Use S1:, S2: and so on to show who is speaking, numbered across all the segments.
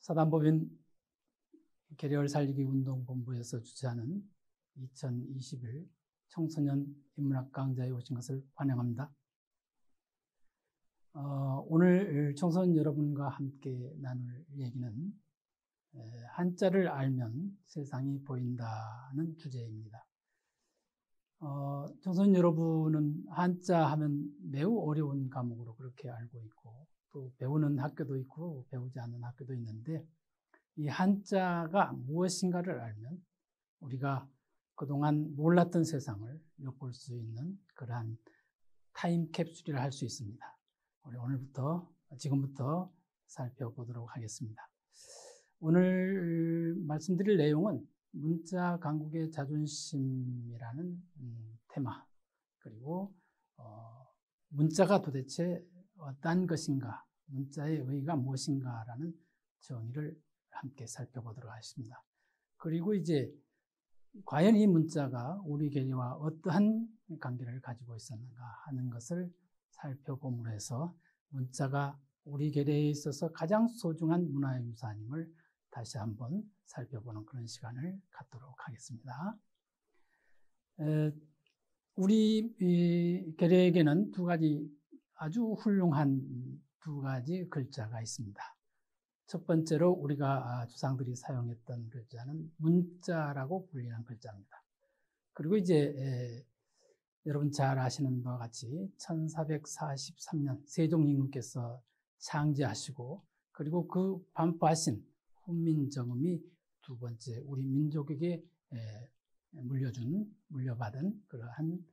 S1: 사단법인 계리얼 살리기 운동본부에서 주최하는 2021 청소년 인문학 강좌에 오신 것을 환영합니다. 오늘 청소년 여러분과 함께 나눌 얘기는 한자를 알면 세상이 보인다는 주제입니다. 청소년 여러분은 한자 하면 매우 어려운 과목으로 그렇게 알고 있고, 또 배우는 학교도 있고 배우지 않는 학교도 있는데, 이 한자가 무엇인가를 알면 우리가 그동안 몰랐던 세상을 엿볼 수 있는 그러한 타임캡슐이라 할 수 있습니다. 우리 지금부터 살펴보도록 하겠습니다. 오늘 말씀드릴 내용은 문자 강국의 자존심이라는 테마, 그리고 문자가 도대체 어떠한 것인가, 문자의 의의가 무엇인가라는 정의를 함께 살펴보도록 하겠습니다. 그리고 이제 과연 이 문자가 우리 계리와 어떠한 관계를 가지고 있었는가 하는 것을 살펴봄으로 해서 문자가 우리 계리에 있어서 가장 소중한 문화유산임을 다시 한번 살펴보는 그런 시간을 갖도록 하겠습니다. 우리 계리에게는 아주 훌륭한 두 가지 글자가 있습니다. 첫 번째로 우리가 조상들이 사용했던 글자는 문자라고 불리는 글자입니다. 그리고 이제 여러분 잘 아시는 바와 같이 1443년 세종임금께서 창제하시고, 그리고 그 반포하신 훈민정음이 두 번째 우리 민족에게 물려받은 그러한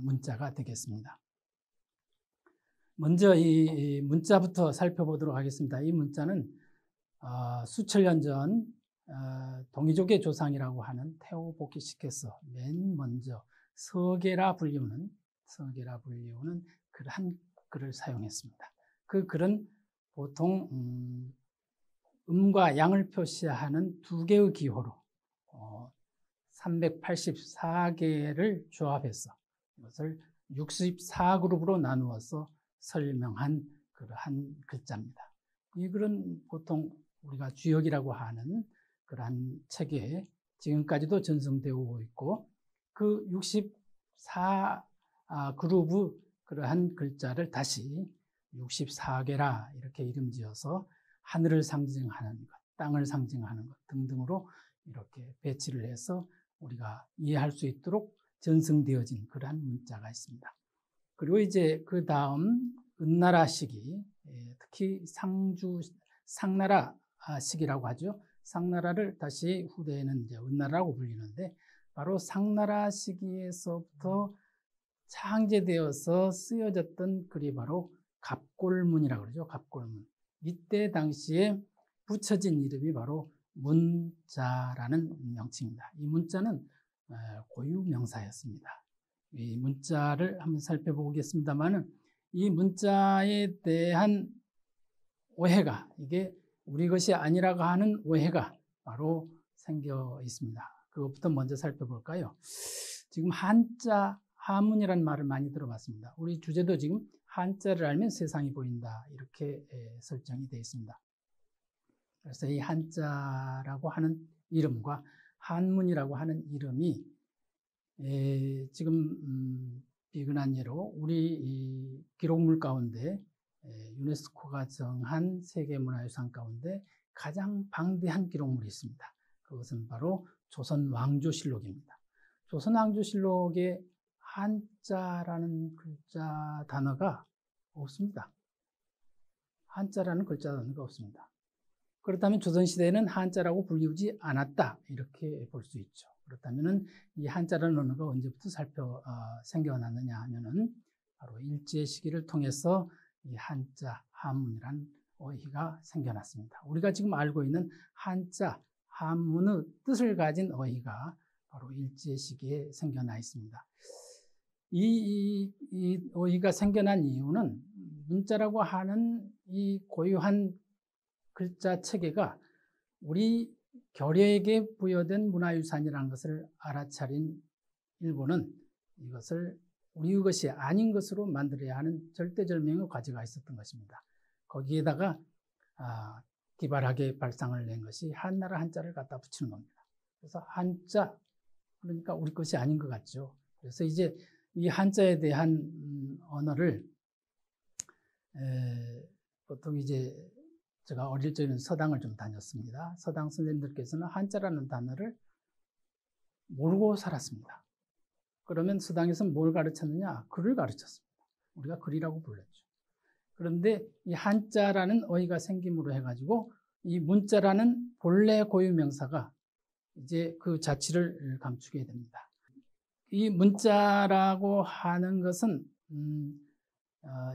S1: 문자가 되겠습니다. 먼저 이 문자부터 살펴보도록 하겠습니다. 이 문자는 수천 년 전 동이족의 조상이라고 하는 태오보키시께서 맨 먼저 서계라 불리우는 그러한 글을 사용했습니다. 그 글은 보통 음과 양을 표시하는 두 개의 기호로 384개를 조합해서 이것을 64그룹으로 나누어서 설명한 그러한 글자입니다. 이 글은 보통 우리가 주역이라고 하는 그러한 책에 지금까지도 전승되고 있고, 그 64그룹의 그러한 글자를 다시 64개라 이렇게 이름 지어서 하늘을 상징하는 것, 땅을 상징하는 것 등등으로 이렇게 배치를 해서 우리가 이해할 수 있도록 전승되어진 그러한 문자가 있습니다. 그리고 이제 그 다음 은나라 시기, 특히 상나라 시기라고 하죠. 상나라를 다시 후대에는 이제 은나라라고 불리는데, 바로 상나라 시기에서부터 창제되어서 쓰여졌던 글이 바로 갑골문이라고 그러죠. 갑골문. 이때 당시에 붙여진 이름이 바로 문자라는 명칭입니다. 이 문자는 고유명사였습니다. 이 문자를 한번 살펴보겠습니다만은, 이 문자에 대한 오해가, 이게 우리 것이 아니라고 하는 오해가 바로 생겨 있습니다. 그것부터 먼저 살펴볼까요? 지금 한자, 한문이라는 말을 많이 들어봤습니다. 우리 주제도 지금 한자를 알면 세상이 보인다, 이렇게 설정이 되어 있습니다. 그래서 이 한자라고 하는 이름과 한문이라고 하는 이름이 지금 비근한 예로 우리 이 기록물 가운데 유네스코가 정한 세계문화유산 가운데 가장 방대한 기록물이 있습니다. 그것은 바로 조선왕조실록입니다. 조선왕조실록에 한자라는 글자 단어가 없습니다. 한자라는 글자 단어가 없습니다. 그렇다면 조선시대에는 한자라고 불리우지 않았다, 이렇게 볼 수 있죠. 그렇다면 이 한자라는 언어가 언제부터 생겨났느냐 하면은 바로 일제 시기를 통해서 이 한자, 한문이란 어휘가 생겨났습니다. 우리가 지금 알고 있는 한자, 한문의 뜻을 가진 어휘가 바로 일제 시기에 생겨나 있습니다. 이 어휘가 생겨난 이유는 문자라고 하는 이 고유한 글자 체계가 우리 결의에게 부여된 문화유산이라는 것을 알아차린 일본은 이것을 우리의 것이 아닌 것으로 만들어야 하는 절대절명의 과제가 있었던 것입니다. 거기에다가 기발하게 발상을 낸 것이 한나라 한자를 갖다 붙이는 겁니다. 그래서 한자, 그러니까 우리 것이 아닌 것 같죠. 그래서 이제 이 한자에 대한 언어를 보통 이제 제가 어릴 적에는 서당을 좀 다녔습니다. 서당 선생님들께서는 한자라는 단어를 모르고 살았습니다. 그러면 서당에서는 뭘 가르쳤느냐? 글을 가르쳤습니다. 우리가 글이라고 불렀죠. 그런데 이 한자라는 어휘가 생김으로 해가지고 이 문자라는 본래 고유명사가 이제 그 자취를 감추게 됩니다. 이 문자라고 하는 것은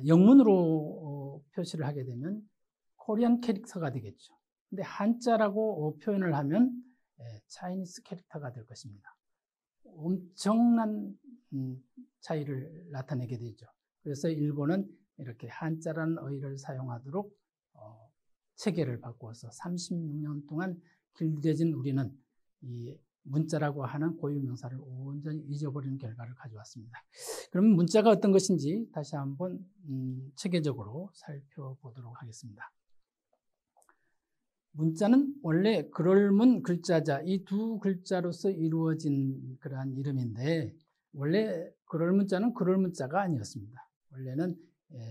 S1: 영문으로 표시를 하게 되면 코리안 캐릭터가 되겠죠. 근데 한자라고 표현을 하면 차이니스 캐릭터가 될 것입니다. 엄청난 차이를 나타내게 되죠. 그래서 일본은 이렇게 한자라는 어휘를 사용하도록 체계를 바꾸어서 36년 동안 길들여진 우리는 이 문자라고 하는 고유명사를 온전히 잊어버리는 결과를 가져왔습니다. 그럼 문자가 어떤 것인지 다시 한번 체계적으로 살펴보도록 하겠습니다. 문자는 원래 그럴문 글자자, 이 두 글자로서 이루어진 그러한 이름인데 원래 그럴문자는 그럴문자가 아니었습니다. 원래는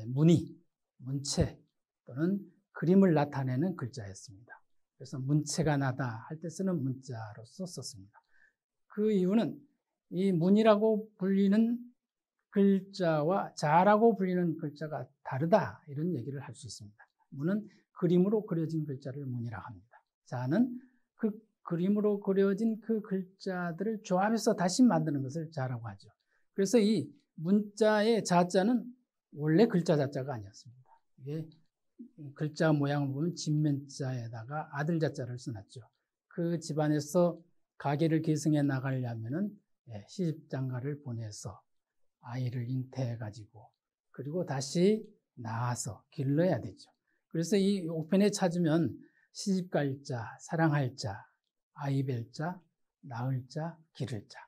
S1: 문의, 문체 또는 그림을 나타내는 글자였습니다. 그래서 문체가 나다 할 때 쓰는 문자로서 썼습니다. 그 이유는 이 문이라고 불리는 글자와 자라고 불리는 글자가 다르다 이런 얘기를 할 수 있습니다. 문은 그림으로 그려진 글자를 문이라고 합니다. 자는 그 그림으로 그려진 그 글자들을 조합해서 다시 만드는 것을 자라고 하죠. 그래서 이 문자의 자자는 원래 글자 자자가 아니었습니다. 이게 글자 모양을 보면 진면자에다가 아들 자자를 써놨죠. 그 집안에서 가계를 계승해 나가려면은 시집장가를 보내서 아이를 잉태해가지고 그리고 다시 낳아서 길러야 되죠. 그래서 이 옥편에 찾으면 시집갈 자, 사랑할 자, 아이 뵐 자, 낳을 자, 기를 자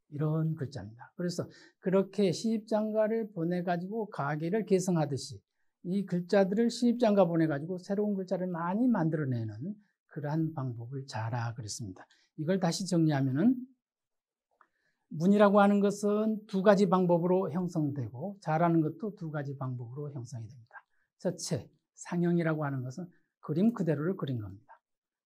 S1: 이런 글자입니다. 그래서 그렇게 시집장가를 보내가지고 가계를 계승하듯이 이 글자들을 시집장가 보내가지고 새로운 글자를 많이 만들어내는 그러한 방법을 자라 그랬습니다. 이걸 다시 정리하면은 문이라고 하는 것은 두 가지 방법으로 형성되고 자라는 것도 두 가지 방법으로 형성이 됩니다. 첫째, 상형이라고 하는 것은 그림 그대로를 그린 겁니다.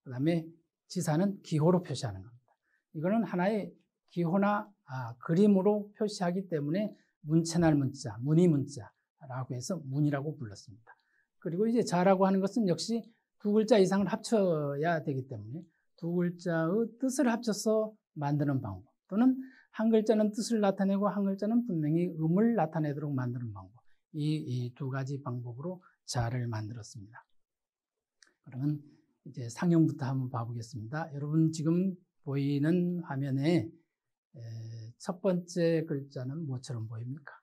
S1: 그 다음에 지사는 기호로 표시하는 겁니다. 이거는 하나의 기호나 그림으로 표시하기 때문에 문체날 문자, 문의 문자라고 해서 문이라고 불렀습니다. 그리고 이제 자라고 하는 것은 역시 두 글자 이상을 합쳐야 되기 때문에 두 글자의 뜻을 합쳐서 만드는 방법 또는 한 글자는 뜻을 나타내고 한 글자는 분명히 음을 나타내도록 만드는 방법 이 두 가지 방법으로 자를 만들었습니다. 그러면 이제 상형부터 한번 봐보겠습니다. 여러분 지금 보이는 화면에 첫 번째 글자는 뭐처럼 보입니까?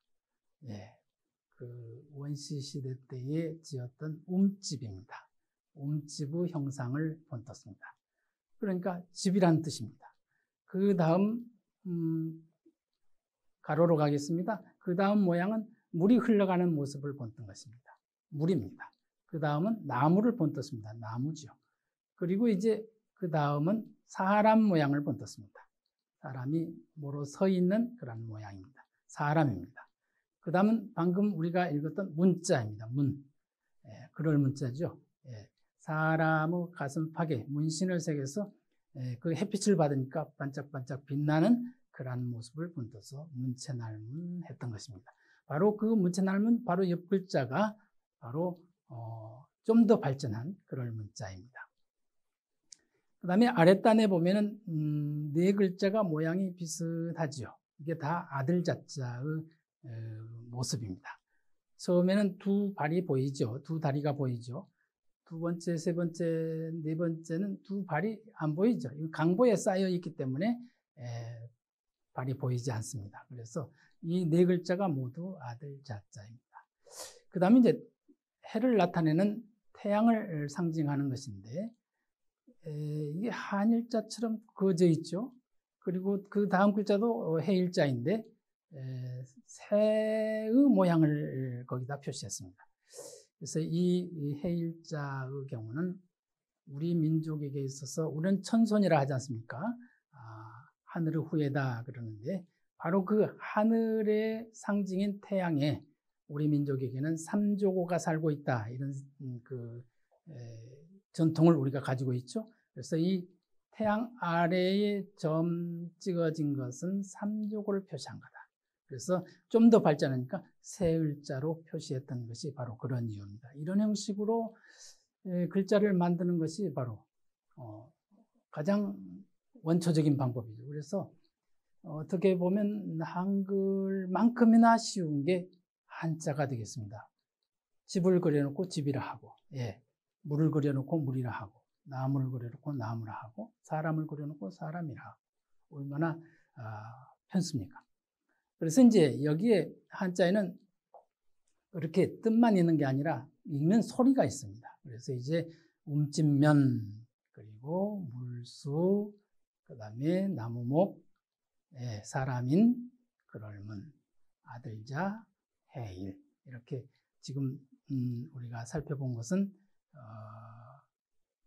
S1: 그 원시 시대 때에 지었던 움집입니다. 움집의 형상을 본떴습니다. 그러니까 집이라는 뜻입니다. 그 다음 가로로 가겠습니다. 그 다음 모양은 물이 흘러가는 모습을 본뜬 것입니다. 물입니다. 그 다음은 나무를 본떴습니다. 나무죠. 그리고 이제 그 다음은 사람 모양을 본떴습니다. 사람이 뭐로 서 있는 그런 모양입니다. 사람입니다. 그 다음은 방금 우리가 읽었던 문자입니다. 문. 그럴 문자죠. 사람의 가슴팍에 문신을 새겨서 그 햇빛을 받으니까 반짝반짝 빛나는 그러한 모습을 본떠서 문체날문 했던 것입니다. 바로 그 문체날문 바로 옆 글자가 바로 좀 더 발전한 그럴 문자입니다. 그 다음에 아랫단에 보면은 네 글자가 모양이 비슷하죠. 이게 다 아들 자자의 모습입니다. 처음에는 두 발이 보이죠. 두 다리가 보이죠. 두 번째, 세 번째, 네 번째는 두 발이 안 보이죠. 강보에 쌓여 있기 때문에 발이 보이지 않습니다. 그래서 이 네 글자가 모두 아들 자자입니다. 그 다음에 이제 해를 나타내는 태양을 상징하는 것인데 이게 한일자처럼 그어져 있죠. 그리고 그 다음 글자도 해일자인데 새의 모양을 거기다 표시했습니다. 그래서 이 해일자의 경우는 우리 민족에게 있어서 우리는 천손이라 하지 않습니까? 하늘의 후예다 그러는데 바로 그 하늘의 상징인 태양에 우리 민족에게는 삼조고가 살고 있다 이런 전통을 우리가 가지고 있죠. 그래서 이 태양 아래에 점 찍어진 것은 삼조고를 표시한 거다. 그래서 좀 더 발전하니까 세 글자로 표시했던 것이 바로 그런 이유입니다. 이런 형식으로 글자를 만드는 것이 바로 가장 원초적인 방법이죠. 그래서 어떻게 보면 한글만큼이나 쉬운 게 한자가 되겠습니다. 집을 그려놓고 집이라 하고, 물을 그려놓고 물이라 하고, 나무를 그려놓고 나무라 하고, 사람을 그려놓고 사람이라 하고, 얼마나 편습니까? 그래서 이제 여기에 한자에는 그렇게 뜻만 있는 게 아니라 읽는 소리가 있습니다. 그래서 이제 움찔면, 그리고 물수, 그 다음에 나무목, 사람인, 그럴문, 아들자, 해일. 이렇게 지금 우리가 살펴본 것은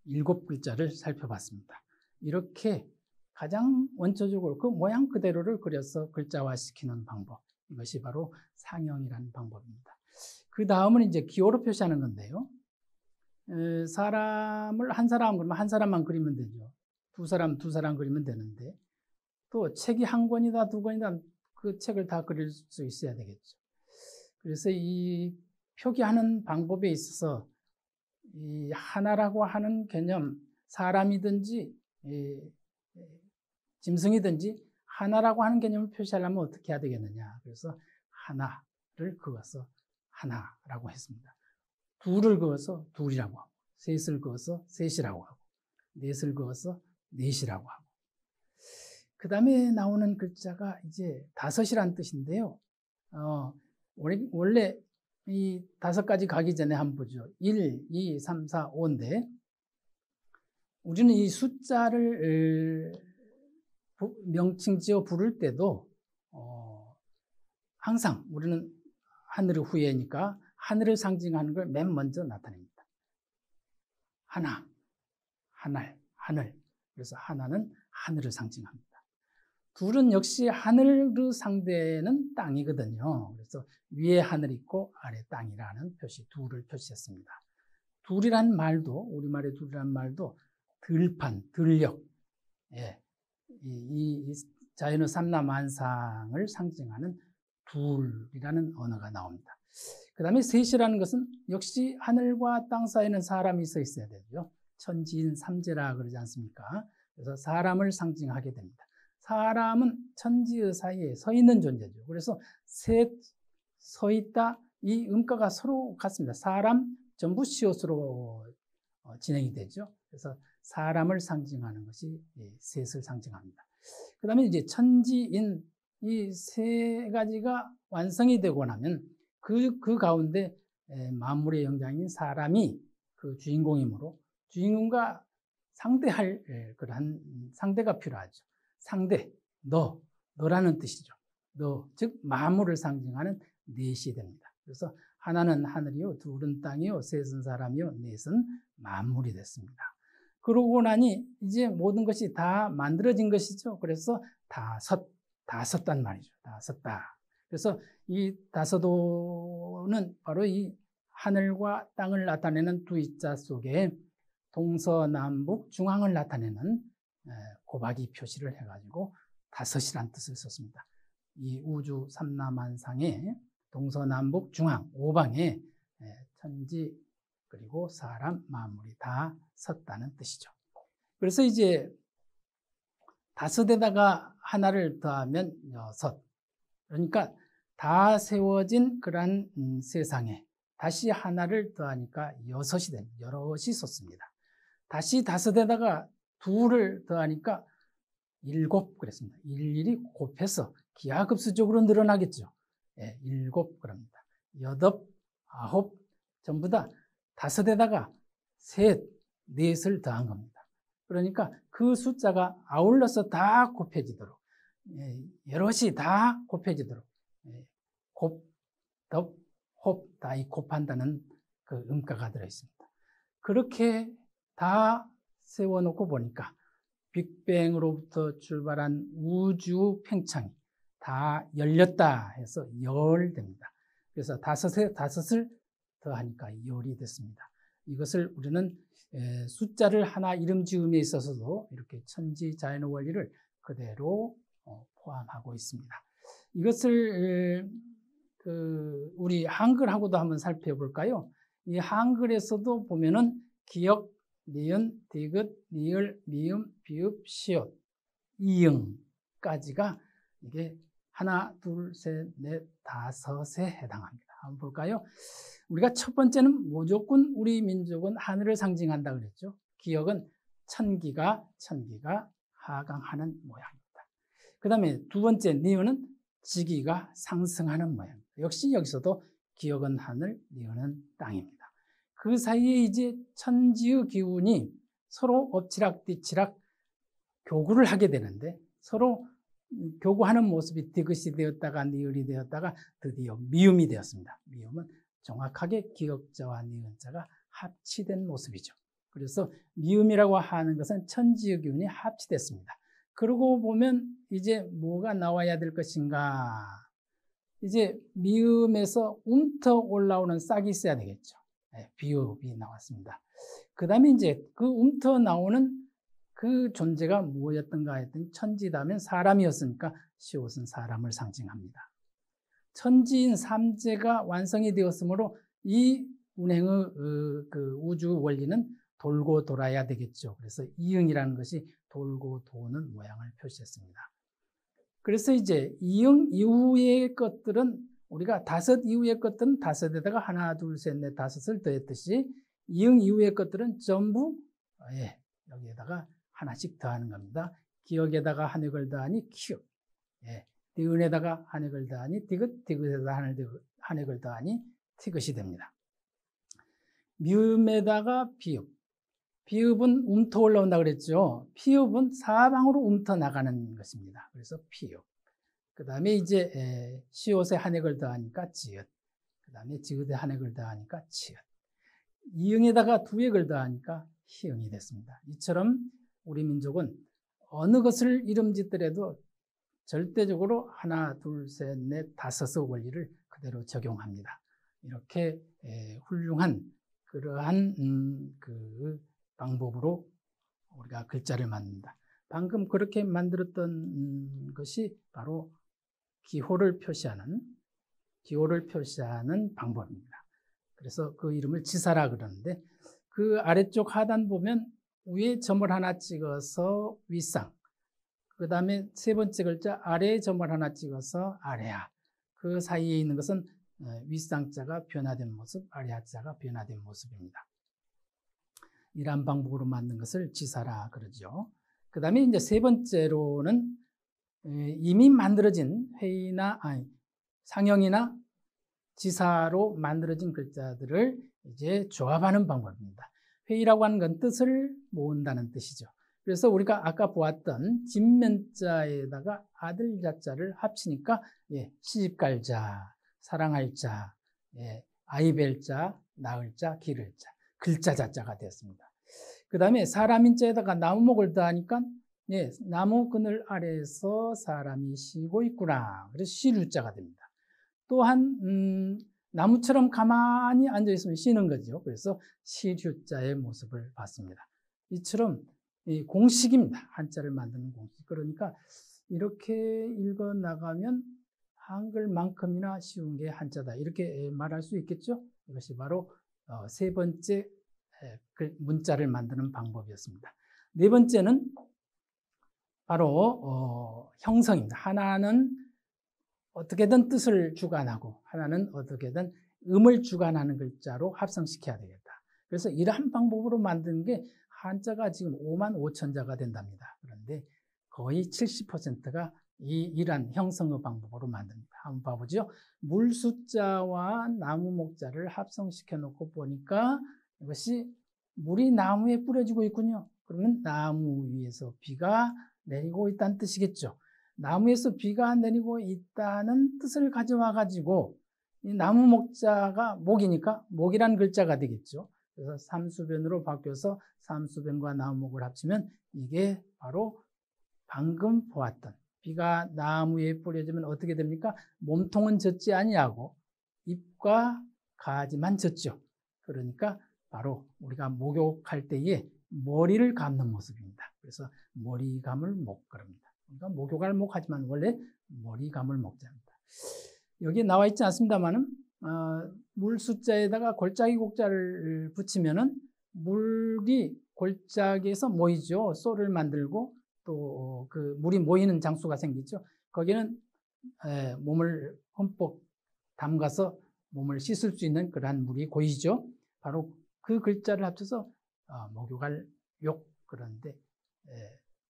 S1: 7글자를 살펴봤습니다. 이렇게 가장 원초적으로 그 모양 그대로를 그려서 글자화시키는 방법. 이것이 바로 상형이라는 방법입니다. 그 다음은 이제 기호로 표시하는 건데요. 사람을 한 사람 그러면 한 사람만 그리면 되죠. 두 사람 그리면 되는데 또 책이 한 권이다 두 권이다 그 책을 다 그릴 수 있어야 되겠죠. 그래서 이 표기하는 방법에 있어서 이 하나라고 하는 개념, 사람이든지 짐승이든지 하나라고 하는 개념을 표시하려면 어떻게 해야 되겠느냐. 그래서 하나를 그어서 하나라고 했습니다. 둘을 그어서 둘이라고 하고, 셋을 그어서 셋이라고 하고, 넷을 그어서 넷이라고 하고. 그 다음에 나오는 글자가 이제 다섯이라는 뜻인데요. 원래 이 5가지 가기 전에 한번 보죠. 1, 2, 3, 4, 5인데, 우리는 이 숫자를 명칭 지어 부를 때도, 항상 우리는 하늘의 후예니까 하늘을 상징하는 걸 맨 먼저 나타냅니다. 하나, 하늘. 그래서 하나는 하늘을 상징합니다. 둘은 역시 하늘의 상대는 땅이거든요. 그래서 위에 하늘이 있고 아래 땅이라는 표시, 둘을 표시했습니다. 둘이란 말도, 우리말의 둘이란 말도 들판, 들력, 이 자연의 삼라만상을 상징하는 둘이라는 언어가 나옵니다. 그 다음에 셋이라는 것은 역시 하늘과 땅 사이에는 사람이 서 있어야 되죠. 천지인 삼재라 그러지 않습니까? 그래서 사람을 상징하게 됩니다. 사람은 천지의 사이에 서 있는 존재죠. 그래서 셋, 서 있다, 이 음가가 서로 같습니다. 사람, 전부 시옷으로 진행이 되죠. 그래서 사람을 상징하는 것이 셋을 상징합니다. 그 다음에 이제 천지인 이 세 가지가 완성이 되고 나면 그 가운데 만물의 영장인 사람이 그 주인공이므로 주인공과 상대할 그러한 상대가 필요하죠. 상대, 너라는 뜻이죠. 즉 만물을 상징하는 넷이 됩니다. 그래서 하나는 하늘이요, 둘은 땅이요, 셋은 사람이요, 넷은 만물이 됐습니다. 그러고 나니 이제 모든 것이 다 만들어진 것이죠. 그래서 다 섰단 말이죠. 다 섰다. 그래서 이 다서도는 바로 이 하늘과 땅을 나타내는 두 이자 속에 동서남북 중앙을 나타내는 곱하기 표시를 해가지고 다섯이란 뜻을 썼습니다. 이 우주 삼라만상에 동서남북 중앙 5방에 천지 그리고 사람 만물이 다 섰다는 뜻이죠. 그래서 이제 다섯에다가 하나를 더하면 여섯. 그러니까 다 세워진 그러한 세상에 다시 하나를 더하니까 여섯이 됩니다. 여럿이 섰습니다. 다시 다섯에다가 둘을 더하니까 일곱 그랬습니다. 일일이 곱해서 기하급수적으로 늘어나겠죠. 일곱 그럽니다. 여덟, 아홉 전부 다 다섯에다가 셋, 넷을 더한 겁니다. 그러니까 그 숫자가 아울러서 다 곱해지도록 여럿이 다 곱해지도록 곱, 덥, 홉 다 이 곱한다는 그 음가가 들어있습니다. 그렇게 다 세워놓고 보니까 빅뱅으로부터 출발한 우주 팽창이 다 열렸다 해서 열됩니다. 그래서 다섯을 더하니까 열이 됐습니다. 이것을 우리는 숫자를 하나 이름 지음에 있어서도 이렇게 천지자연의 원리를 그대로 포함하고 있습니다. 이것을 우리 한글하고도 한번 살펴볼까요? 이 한글에서도 보면은 기역, 니은, 디귿, 니을, 미음, 비읍, 시옷, 이응까지가 이게 하나, 둘, 셋, 넷, 다섯에 해당합니다. 한번 볼까요? 우리가 첫 번째는 무조건 우리 민족은 하늘을 상징한다 그랬죠. 기역은 천기가 하강하는 모양입니다. 그 다음에 두 번째 니은은 지기가 상승하는 모양입니다. 역시 여기서도 기역은 하늘, 니은은 땅입니다. 그 사이에 이제 천지의 기운이 서로 엎치락뒤치락 교구를 하게 되는데 서로 교구하는 모습이 디귿이 되었다가 니을이 되었다가 드디어 미음이 되었습니다. 미음은 정확하게 기역자와 니은자가 합치된 모습이죠. 그래서 미음이라고 하는 것은 천지의 기운이 합치됐습니다. 그러고 보면 이제 뭐가 나와야 될 것인가? 이제 미음에서 움터 올라오는 싹이 있어야 되겠죠. 네, 비읍이 나왔습니다. 그 다음에 이제 그 움터 나오는 그 존재가 뭐였던가 했더니 천지다면 사람이었으니까 시옷은 사람을 상징합니다. 천지인 삼재가 완성이 되었으므로 이 운행의 그 우주 원리는 돌고 돌아야 되겠죠. 그래서 이응이라는 것이 돌고 도는 모양을 표시했습니다. 그래서 이제 이응 이후의 것들은 우리가 다섯 이후의 것들은 다섯에다가 하나, 둘, 셋, 넷, 다섯을 더했듯이 이응 이후의 것들은 전부 여기에다가 하나씩 더하는 겁니다. 기역에다가 한획을 더하니 키역, 니은에다가 한획을 더하니 디귿, 디귿에다가 한획을 더하니 티귿이 됩니다. 미음에다가 비읍, 비읍은 움터 올라온다 그랬죠. 피읍은 사방으로 움터 나가는 것입니다. 그래서 피읍. 그 다음에 이제 시옷에 한획을 더하니까 지읒. 그 다음에 지읒에 한획을 더하니까 치읒. 이응에다가 두획을 더하니까 희응이 됐습니다. 이처럼 우리 민족은 어느 것을 이름 짓더라도 절대적으로 하나, 둘, 셋, 넷, 다섯의 원리를 그대로 적용합니다. 이렇게 훌륭한 그러한 그 방법으로 우리가 글자를 만든다. 방금 그렇게 만들었던 것이 바로 기호를 표시하는 방법입니다. 그래서 그 이름을 지사라 그러는데 그 아래쪽 하단 보면 위에 점을 하나 찍어서 윗상, 그 다음에 세 번째 글자 아래에 점을 하나 찍어서 아래하, 그 사이에 있는 것은 윗상자가 변화된 모습, 아래하자가 변화된 모습입니다. 이러한 방법으로 만든 것을 지사라 그러죠. 그 다음에 이제 세 번째로는 이미 만들어진 상형이나 지사로 만들어진 글자들을 이제 조합하는 방법입니다. 회의라고 하는 건 뜻을 모은다는 뜻이죠. 그래서 우리가 아까 보았던 진면자에다가 아들 자자를 합치니까 시집갈 자, 사랑할 자, 아이 뵐 자, 낳을 자, 기를 자, 글자 자자가 되었습니다. 그 다음에 사람인자에다가 나무목을 더하니까 나무 그늘 아래에서 사람이 쉬고 있구나. 그래서 쉬류자가 됩니다. 또한 나무처럼 가만히 앉아있으면 쉬는 거죠. 그래서 쉬류자의 모습을 봤습니다. 이처럼 공식입니다. 한자를 만드는 공식. 그러니까 이렇게 읽어나가면 한글만큼이나 쉬운 게 한자다. 이렇게 말할 수 있겠죠. 이것이 바로 세 번째 문자를 만드는 방법이었습니다. 네 번째는 바로 형성입니다. 하나는 어떻게든 뜻을 주관하고 하나는 어떻게든 음을 주관하는 글자로 합성시켜야 되겠다. 그래서 이러한 방법으로 만든 게 한자가 지금 5만 5천 자가 된답니다. 그런데 거의 70%가 이러한 형성의 방법으로 만듭니다. 한번 봐보죠. 물숫자와 나무목자를 합성시켜 놓고 보니까 이것이 물이 나무에 뿌려지고 있군요. 그러면 나무 위에서 비가 내리고 있다는 뜻이겠죠. 나무에서 비가 내리고 있다는 뜻을 가져와 가지고 이 나무 목자가 목이니까 목이라는 글자가 되겠죠. 그래서 삼수변으로 바뀌어서 삼수변과 나무목을 합치면 이게 바로 방금 보았던 비가 나무에 뿌려지면 어떻게 됩니까? 몸통은 젖지 아니하고 잎과 가지만 젖죠. 그러니까 바로 우리가 목욕할 때에 머리를 감는 모습입니다. 그래서 머리 감을 목 그럽니다. 그러니까 목욕할 목하지만 원래 머리 감을 목자입니다. 여기에 나와 있지 않습니다만은 물 숫자에다가 골짜기 곡자를 붙이면은 물이 골짜기에서 모이죠. 쏘를 만들고 또 그 물이 모이는 장소가 생기죠. 거기는 몸을 흠뻑 담가서 몸을 씻을 수 있는 그러한 물이 고이죠. 바로 그 글자를 합쳐서 목욕할 욕 그러는데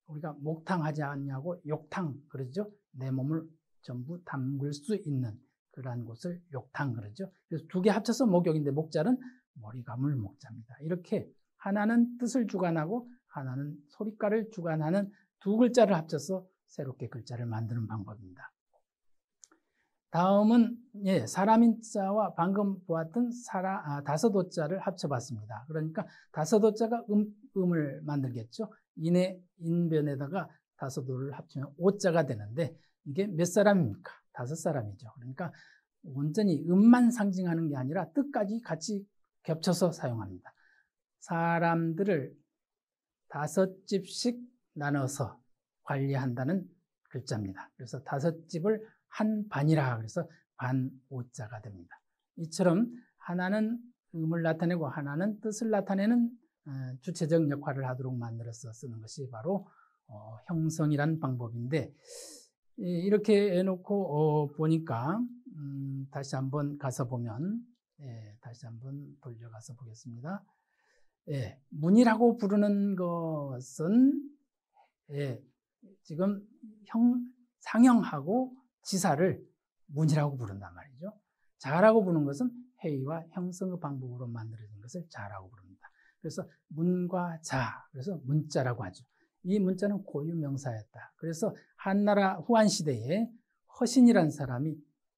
S1: 우리가 목탕 하지 않냐고 욕탕 그러죠. 내 몸을 전부 담글 수 있는 그러한 곳을 욕탕 그러죠. 그래서 두 개 합쳐서 목욕인데 목자는 머리 감을 목자입니다. 이렇게 하나는 뜻을 주관하고 하나는 소리가를 주관하는 두 글자를 합쳐서 새롭게 글자를 만드는 방법입니다. 다음은 사람인자와 방금 보았던 다섯오자를 합쳐봤습니다. 그러니까 다섯오자가 음을 만들겠죠. 인변에다가 다섯오를 합치면 오자가 되는데 이게 몇 사람입니까? 다섯 사람이죠. 그러니까 온전히 음만 상징하는 게 아니라 뜻까지 같이 겹쳐서 사용합니다. 사람들을 다섯 집씩 나눠서 관리한다는 글자입니다. 그래서 다섯 집을 한 반이라 그래서 반오자가 됩니다. 이처럼 하나는 음을 나타내고 하나는 뜻을 나타내는 주체적 역할을 하도록 만들어서 쓰는 것이 바로 형성이란 방법인데 이렇게 해놓고 보니까 다시 한번 가서 보면 다시 한번 돌려가서 보겠습니다. 문이라고 부르는 것은 지금 상형하고 지사를 문이라고 부른단 말이죠. 자라고 부르는 것은 회의와 형성의 방법으로 만들어진 것을 자라고 부릅니다. 그래서 문과 자, 그래서 문자라고 하죠. 이 문자는 고유명사였다. 그래서 한나라 후한시대에 허신이라는 사람이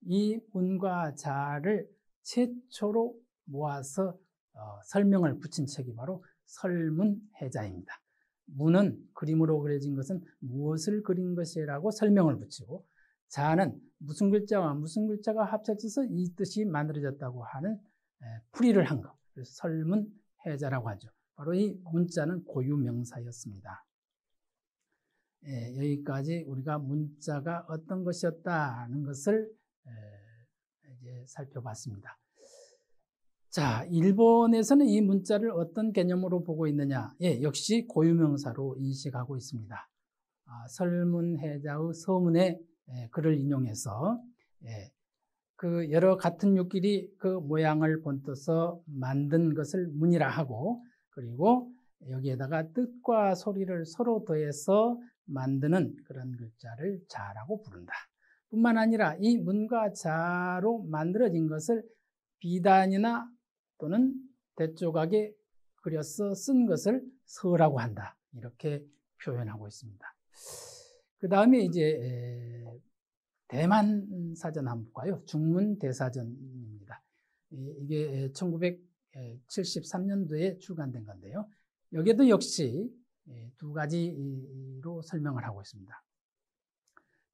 S1: 이 문과 자를 최초로 모아서 설명을 붙인 책이 바로 설문해자입니다. 문은 그림으로 그려진 것은 무엇을 그린 것이라고 설명을 붙이고 자는 무슨 글자와 무슨 글자가 합쳐져서 이 뜻이 만들어졌다고 하는 풀이를 한 것. 그래서 설문해자라고 하죠. 바로 이 문자는 고유명사였습니다. 여기까지 우리가 문자가 어떤 것이었다는 것을 이제 살펴봤습니다. 자, 일본에서는 이 문자를 어떤 개념으로 보고 있느냐? 역시 고유명사로 인식하고 있습니다. 설문해자의 서문에 글을 인용해서 그 여러 같은 육끼리 그 모양을 본떠서 만든 것을 문이라 하고 그리고 여기에다가 뜻과 소리를 서로 더해서 만드는 그런 글자를 자라고 부른다. 뿐만 아니라 이 문과 자로 만들어진 것을 비단이나 또는 대조각에 그려서 쓴 것을 서라고 한다. 이렇게 표현하고 있습니다. 그 다음에 이제 대만 사전 한번 볼까요? 중문 대사전입니다. 이게 1973년도에 출간된 건데요. 여기에도 역시 두 가지로 설명을 하고 있습니다.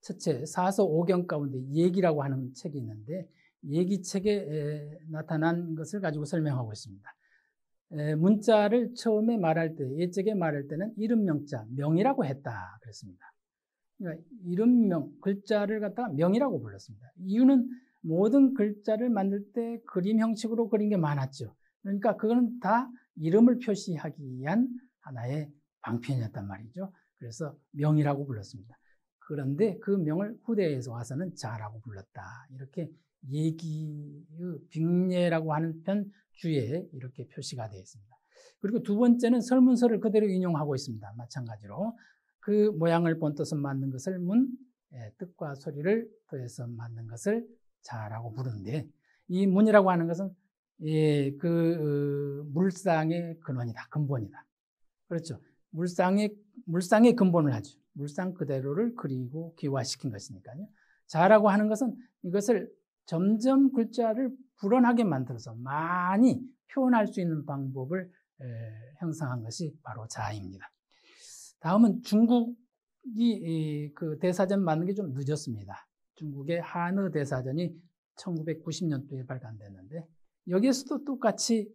S1: 첫째, 사서 5경 가운데 얘기라고 하는 책이 있는데 얘기책에 나타난 것을 가지고 설명하고 있습니다. 문자를 처음에 말할 때, 옛적에 말할 때는 이름명자, 명이라고 했다 그랬습니다. 그러니까 이름명, 글자를 갖다가 명이라고 불렀습니다. 이유는 모든 글자를 만들 때 그림 형식으로 그린 게 많았죠. 그러니까 그거는 다 이름을 표시하기 위한 하나의 방편이었단 말이죠. 그래서 명이라고 불렀습니다. 그런데 그 명을 후대에서 와서는 자라고 불렀다. 이렇게 얘기의 빅례라고 하는 편 주에 이렇게 표시가 되어 있습니다. 그리고 두 번째는 설문서를 그대로 인용하고 있습니다. 마찬가지로 그 모양을 본떠서 만든 것을 문, 뜻과 소리를 더해서 만든 것을 자라고 부르는데 이 문이라고 하는 것은 그 물상의 근원이다, 근본이다. 그렇죠. 물상의 근본을 하죠. 물상 그대로를 그리고 기화시킨 것이니까요. 자라고 하는 것은 이것을 점점 글자를 불어나게 만들어서 많이 표현할 수 있는 방법을 형성한 것이 바로 자입니다. 다음은 중국이 그 대사전 만든 게 좀 늦었습니다. 중국의 한의 대사전이 1990년도에 발간됐는데 여기에서도 똑같이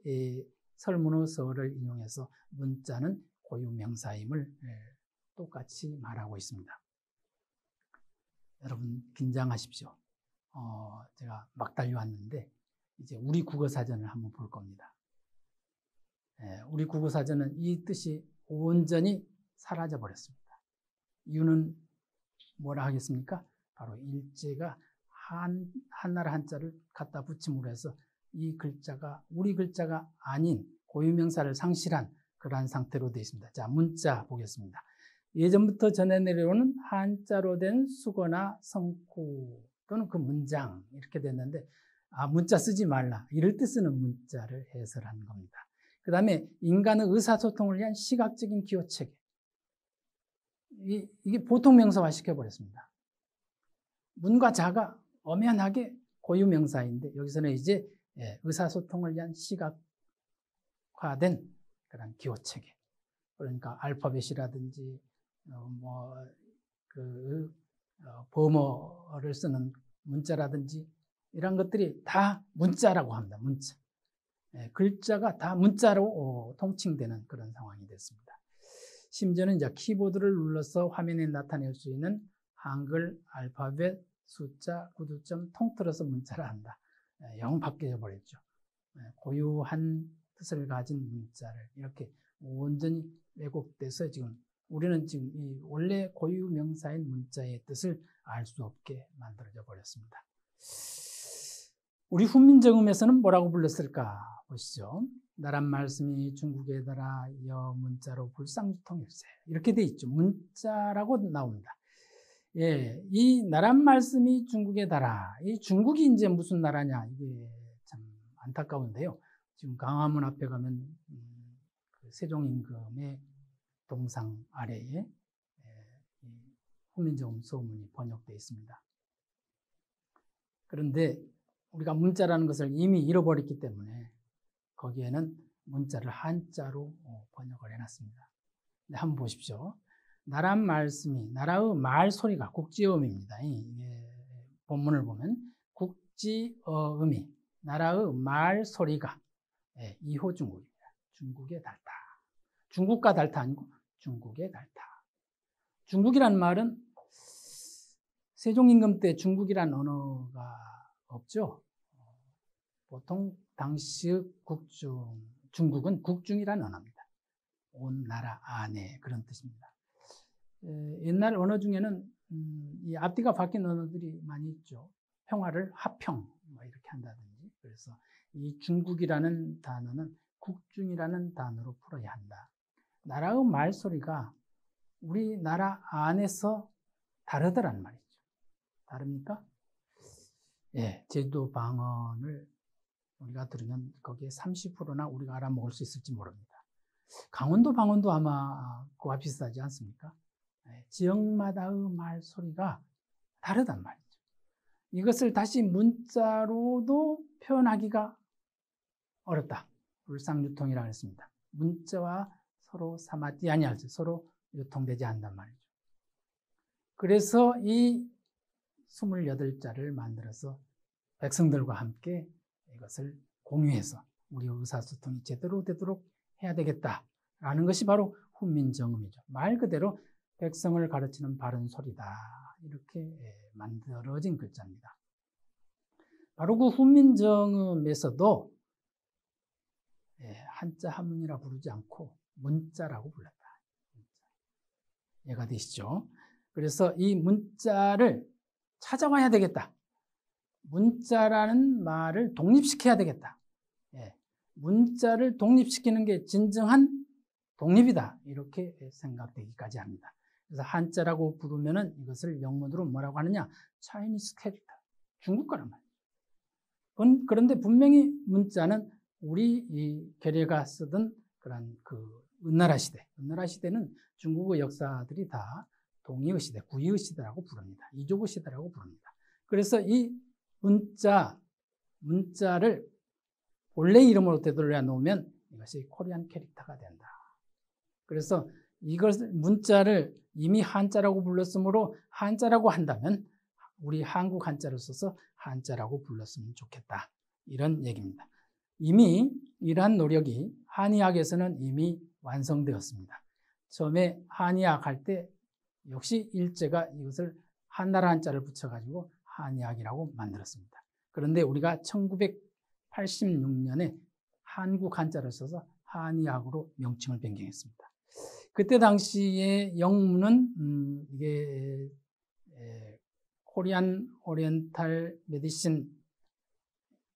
S1: 설문의 서를 인용해서 문자는 고유명사임을 똑같이 말하고 있습니다. 여러분 긴장하십시오. 제가 막 달려왔는데 이제 우리 국어사전을 한번 볼 겁니다. 우리 국어사전은 이 뜻이 온전히 사라져 버렸습니다. 이유는 뭐라 하겠습니까? 바로 일제가 한나라 한자를 갖다 붙임으로 해서 이 글자가 우리 글자가 아닌 고유명사를 상실한 그러한 상태로 되어 있습니다. 자, 문자 보겠습니다. 예전부터 전해 내려오는 한자로 된 수거나 성구 또는 그 문장 이렇게 됐는데 문자 쓰지 말라 이럴 때 쓰는 문자를 해설한 겁니다. 그 다음에 인간의 의사소통을 위한 시각적인 기호체계 이게 보통 명사화 시켜버렸습니다. 문과 자가 엄연하게 고유명사인데 여기서는 이제 의사소통을 위한 시각화된 그런 기호체계 그러니까 알파벳이라든지 범어를 쓰는 문자라든지 이런 것들이 다 문자라고 합니다. 문자. 글자가 다 문자로 통칭되는 그런 상황이 됐습니다. 심지어는 이제 키보드를 눌러서 화면에 나타낼 수 있는 한글, 알파벳, 숫자, 구두점 통틀어서 문자를 한다. 영 바뀌어 버렸죠. 고유한 뜻을 가진 문자를 이렇게 온전히 왜곡돼서 지금 우리는 지금 이 원래 고유 명사인 문자의 뜻을 알 수 없게 만들어져 버렸습니다. 우리 훈민정음에서는 뭐라고 불렀을까 보시죠. 나란 말씀이 중국에 달아 여 문자로 불상유통일세 이렇게 돼 있죠. 문자라고 나옵니다. 이 나란 말씀이 중국에 달아 이 중국이 이제 무슨 나라냐 이게 참 안타까운데요. 지금 광화문 앞에 가면 세종임금의 동상 아래에 훈민정음 서문이 번역되어 있습니다. 그런데 우리가 문자라는 것을 이미 잃어버렸기 때문에 거기에는 문자를 한자로 번역을 해놨습니다. 네, 한번 보십시오. 나란 말씀이 나라의 말소리가 국지어음입니다. 이게 본문을 보면 국지어음이 나라의 말소리가 2호 중국입니다. 중국에 닳다. 중국과 닳다 아니고 중국에 닳다. 중국이란 말은 세종임금 때 중국이란 언어가 없죠. 보통 당시의 중국은 국중이라는 언어입니다. 온 나라 안에 그런 뜻입니다. 옛날 언어 중에는 이 앞뒤가 바뀐 언어들이 많이 있죠. 평화를 화평 이렇게 한다든지. 그래서 이 중국이라는 단어는 국중이라는 단어로 풀어야 한다. 나라의 말소리가 우리나라 안에서 다르더란 말이죠. 다릅니까? 제주도 방언을 우리가 들으면 거기에 30%나 우리가 알아먹을 수 있을지 모릅니다. 강원도 방언도 아마 그와 비슷하지 않습니까? 지역마다의 말소리가 다르단 말이죠. 이것을 다시 문자로도 표현하기가 어렵다. 불상유통이라고 했습니다. 문자와 서로 삼았지 아니할 때 서로 유통되지 않단 말이죠. 그래서 이 28자를 만들어서 백성들과 함께 이것을 공유해서 우리 의사소통이 제대로 되도록 해야 되겠다라는 것이 바로 훈민정음이죠. 말 그대로 백성을 가르치는 바른 소리다. 이렇게 만들어진 글자입니다. 바로 그 훈민정음에서도 한자 한문이라 부르지 않고 문자라고 불렀다. 이해가 되시죠? 그래서 이 문자를 찾아와야 되겠다. 문자라는 말을 독립시켜야 되겠다. 문자를 독립시키는 게 진정한 독립이다. 이렇게 생각되기까지 합니다. 그래서 한자라고 부르면은 이것을 영문으로 뭐라고 하느냐? 차이니스 캐릭터. 중국어란 말이에요. 그런데 분명히 문자는 우리 이 계례가 쓰던 그런 그 은나라 시대는 중국어 역사들이 다 동이의 시대, 구이의 시대라고 부릅니다. 이족의 시대라고 부릅니다. 그래서 이 문자를 본래 이름으로 되돌려 놓으면 이것이 코리안 캐릭터가 된다. 그래서 이것을 문자를 이미 한자라고 불렀으므로 한자라고 한다면 우리 한국 한자를 써서 한자라고 불렀으면 좋겠다. 이런 얘기입니다. 이미 이러한 노력이 한의학에서는 이미 완성되었습니다. 처음에 한의학 할 때 역시 일제가 이것을 한나라 한자를 붙여가지고 한의학이라고 만들었습니다. 그런데 우리가 1986년에 한국 한자를 써서 한의학으로 명칭을 변경했습니다. 그때 당시에 영문은 이게 코리안 오리엔탈 메디신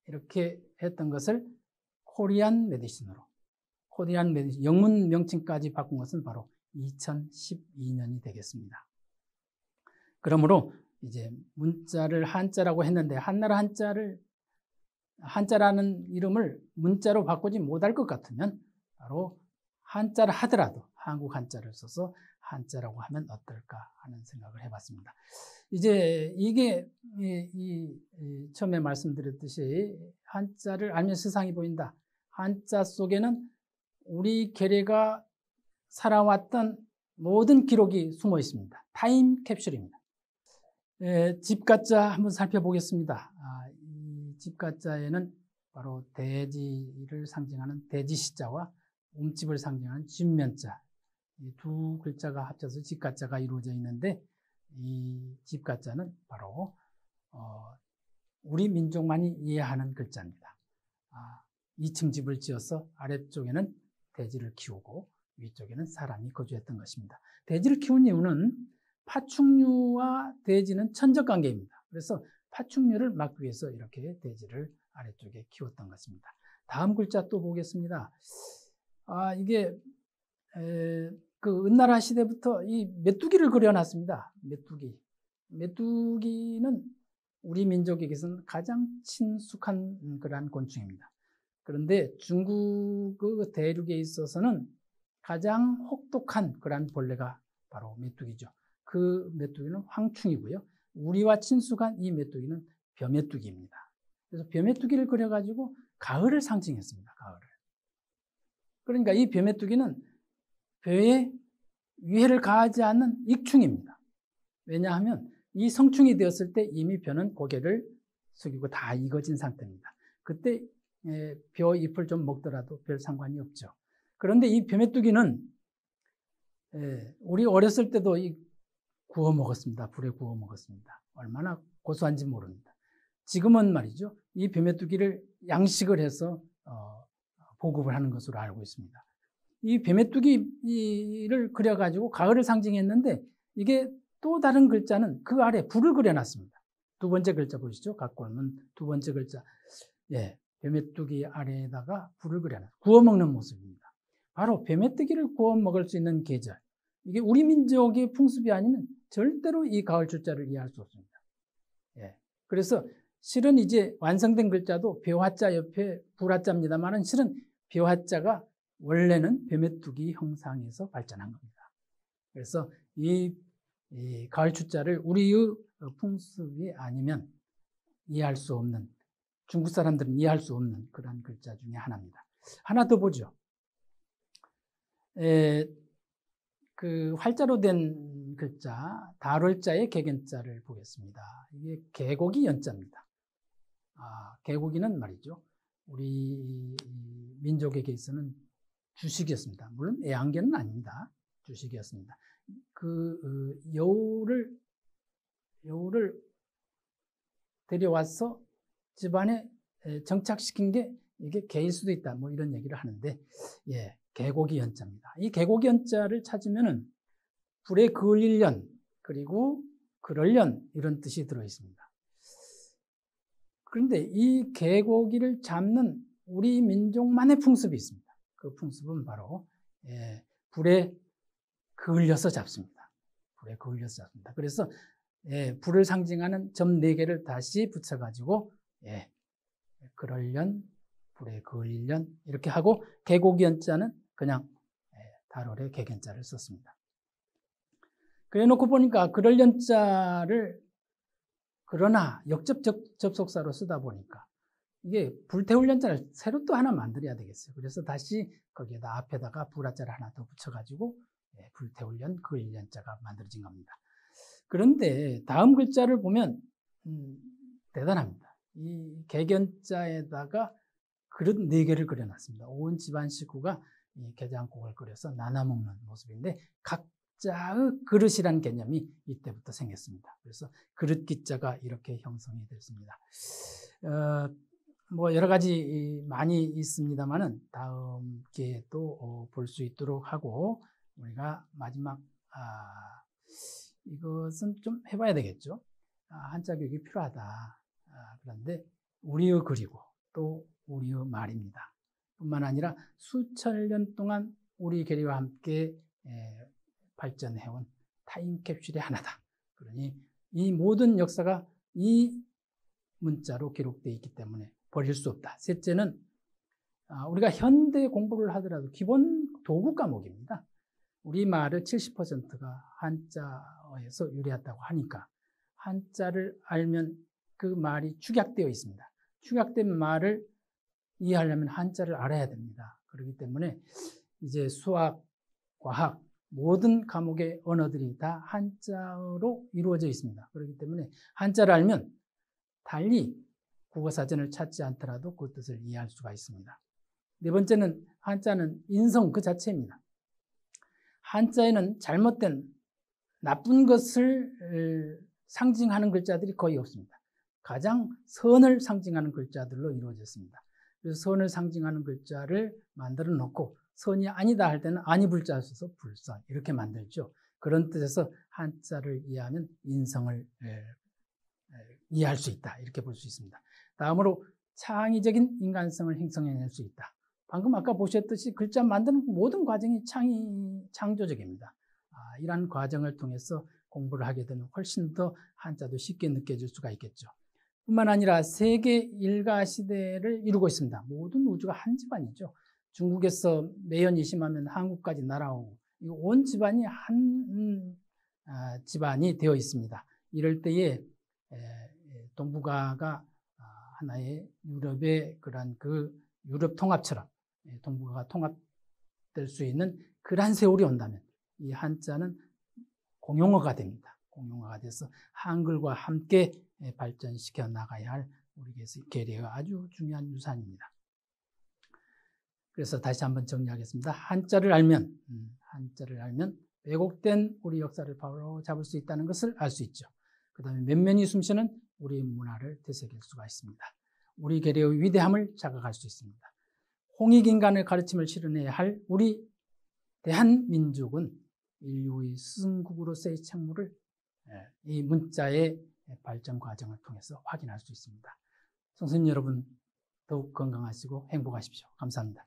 S1: 이렇게 했던 것을 코리안 메디신으로 코리안 메디신 영문 명칭까지 바꾼 것은 바로 2012년이 되겠습니다. 그러므로 이제 문자를 한자라고 했는데 한나라 한자라는 이름을 문자로 바꾸지 못할 것 같으면 바로 한자를 하더라도 한국 한자를 써서 한자라고 하면 어떨까 하는 생각을 해봤습니다. 이제 이게 처음에 말씀드렸듯이 한자를 알면 세상이 보인다. 한자 속에는 우리 계례가 살아왔던 모든 기록이 숨어 있습니다. 타임 캡슐입니다. 집가자 한번 살펴보겠습니다. 이 집가자에는 바로 대지를 상징하는 대지시자와 움집을 상징하는 집면자 이 두 글자가 합쳐서 집가자가 이루어져 있는데 이 집가자는 바로 우리 민족만이 이해하는 글자입니다. 2층 집을 지어서 아래쪽에는 대지를 키우고 위쪽에는 사람이 거주했던 것입니다. 대지를 키운 이유는 파충류와 대지는 천적 관계입니다. 그래서 파충류를 막기 위해서 이렇게 대지를 아래쪽에 키웠던 것입니다. 다음 글자 또 보겠습니다. 이게 그 은나라 시대부터 이 메뚜기를 그려놨습니다. 메뚜기는 우리 민족에게서는 가장 친숙한 그러한 곤충입니다. 그런데 중국 그 대륙에 있어서는 가장 혹독한 그러한 벌레가 바로 메뚜기죠. 그 메뚜기는 황충이고요. 우리와 친숙한 이 메뚜기는 벼메뚜기입니다. 그래서 벼메뚜기를 그려가지고 가을을 상징했습니다. 가을을. 그러니까 이 벼메뚜기는 벼에 위해를 가하지 않는 익충입니다. 왜냐하면 이 성충이 되었을 때 이미 벼는 고개를 숙이고 다 익어진 상태입니다. 그때 벼 잎을 좀 먹더라도 별 상관이 없죠. 그런데 이 벼메뚜기는 우리 어렸을 때도 구워 먹었습니다. 불에 구워 먹었습니다. 얼마나 고소한지 모릅니다. 지금은 말이죠. 이 벼메뚜기를 양식을 해서 보급을 하는 것으로 알고 있습니다. 이 벼메뚜기를 그려가지고 가을을 상징했는데 이게 또 다른 글자는 그 아래 불을 그려놨습니다. 두 번째 글자 보시죠. 갖고 오면 두 번째 글자. 벼메뚜기 아래에다가 불을 그려놨습니다. 구워 먹는 모습입니다. 바로 벼메뚜기를 구워 먹을 수 있는 계절. 이게 우리 민족의 풍습이 아니면 절대로 이 가을 출자를 이해할 수 없습니다. 그래서 실은 이제 완성된 글자도 벼화자 옆에 불화자입니다만은 실은 벼화자가 원래는 벼메뚜기 형상에서 발전한 겁니다. 그래서 이 가을 출자를 우리의 풍습이 아니면 이해할 수 없는, 중국 사람들은 이해할 수 없는 그런 글자 중에 하나입니다. 하나 더 보죠. 그 활자로 된 글자, 달월자의 개견자를 보겠습니다. 이게 개고기 연자입니다. 개고기는 말이죠. 우리 민족에게 있어서는 주식이었습니다. 물론 애완견은 아닙니다. 주식이었습니다. 여우를 데려와서 집안에 정착시킨 게 이게 개일 수도 있다. 뭐 이런 얘기를 하는데, 개고기 연자입니다. 이 개고기 연자를 찾으면은 불에 그을년 그리고 그럴년 이런 뜻이 들어 있습니다. 그런데 이 개고기를 잡는 우리 민족만의 풍습이 있습니다. 그 풍습은 바로 불에 그을려서 잡습니다. 불에 그을려서 잡습니다. 그래서 불을 상징하는 점 4개를 다시 붙여가지고 그럴년, 불에 그을년 이렇게 하고 개고기 연자는 그냥 달월에 개견자를 썼습니다. 그래 놓고 보니까 그럴년자를 그러나 역접 접속사로 쓰다 보니까 이게 불태울 연자를 새로 또 하나 만들어야 되겠어요. 그래서 다시 거기에다 앞에다가 불화자를 하나 더 붙여가지고 불태울 연, 그을 연자가 만들어진 겁니다. 그런데 다음 글자를 보면 대단합니다. 이 개견자에다가 그릇 4개를 그려놨습니다. 온 집안 식구가 이 게장국을 끓여서 나눠 먹는 모습인데 각자의 그릇이라는 개념이 이때부터 생겼습니다. 그래서 그릇 기자가 이렇게 형성이 됐습니다. 뭐 여러 가지 많이 있습니다만은 다음 기회에 또 볼 수 있도록 하고 우리가 마지막 이것은 좀 해봐야 되겠죠. 한자 교육이 필요하다. 그런데 우리의 글이고 또 우리의 말입니다. 뿐만 아니라 수천 년 동안 우리 계리와 함께 발전해온 타임캡슐의 하나다. 그러니 이 모든 역사가 이 문자로 기록되어 있기 때문에 버릴 수 없다. 셋째는 우리가 현대 공부를 하더라도 기본 도구 과목입니다. 우리말의 70%가 한자어에서 유래했다고 하니까 한자를 알면 그 말이 축약되어 있습니다. 축약된 말을 이해하려면 한자를 알아야 됩니다. 그렇기 때문에 이제 수학, 과학 모든 과목의 언어들이 다 한자어로 이루어져 있습니다. 그렇기 때문에 한자를 알면 달리 국어사전을 찾지 않더라도 그 뜻을 이해할 수가 있습니다. 네 번째는 한자는 인성 그 자체입니다. 한자에는 잘못된 나쁜 것을 상징하는 글자들이 거의 없습니다. 가장 선을 상징하는 글자들로 이루어졌습니다. 그래서 선을 상징하는 글자를 만들어 놓고 선이 아니다 할 때는 아니 불자 써서 불선 이렇게 만들죠. 그런 뜻에서 한자를 이해하면 인성을 이해할 수 있다 이렇게 볼 수 있습니다. 다음으로 창의적인 인간성을 형성해낼 수 있다. 방금 아까 보셨듯이 글자 만드는 모든 과정이 창조적입니다. 이러한 과정을 통해서 공부를 하게 되면 훨씬 더 한자도 쉽게 느껴질 수가 있겠죠. 뿐만 아니라 세계 일가 시대를 이루고 있습니다. 모든 우주가 한 집안이죠. 중국에서 매연이 심하면 한국까지 날아오고 온 집안이 한 집안이 되어 있습니다. 이럴 때에 동북아가 하나의 유럽의 그런 그 유럽 통합처럼 동북아가 통합될 수 있는 그러한 세월이 온다면 이 한자는 공용어가 됩니다. 공용어가 돼서 한글과 함께 발전시켜 나가야 할 우리 계리의 아주 중요한 유산입니다. 그래서 다시 한번 정리하겠습니다. 한자를 알면 왜곡된 우리 역사를 바로 잡을 수 있다는 것을 알 수 있죠. 그 다음에 면면이 숨쉬는 우리 문화를 되새길 수가 있습니다. 우리 계리의 위대함을 자각할 수 있습니다. 홍익인간의 가르침을 실현해야 할 우리 대한민족은 인류의 스승국으로서의 책무를 이 문자의 발전 과정을 통해서 확인할 수 있습니다. 선생님 여러분 더욱 건강하시고 행복하십시오. 감사합니다.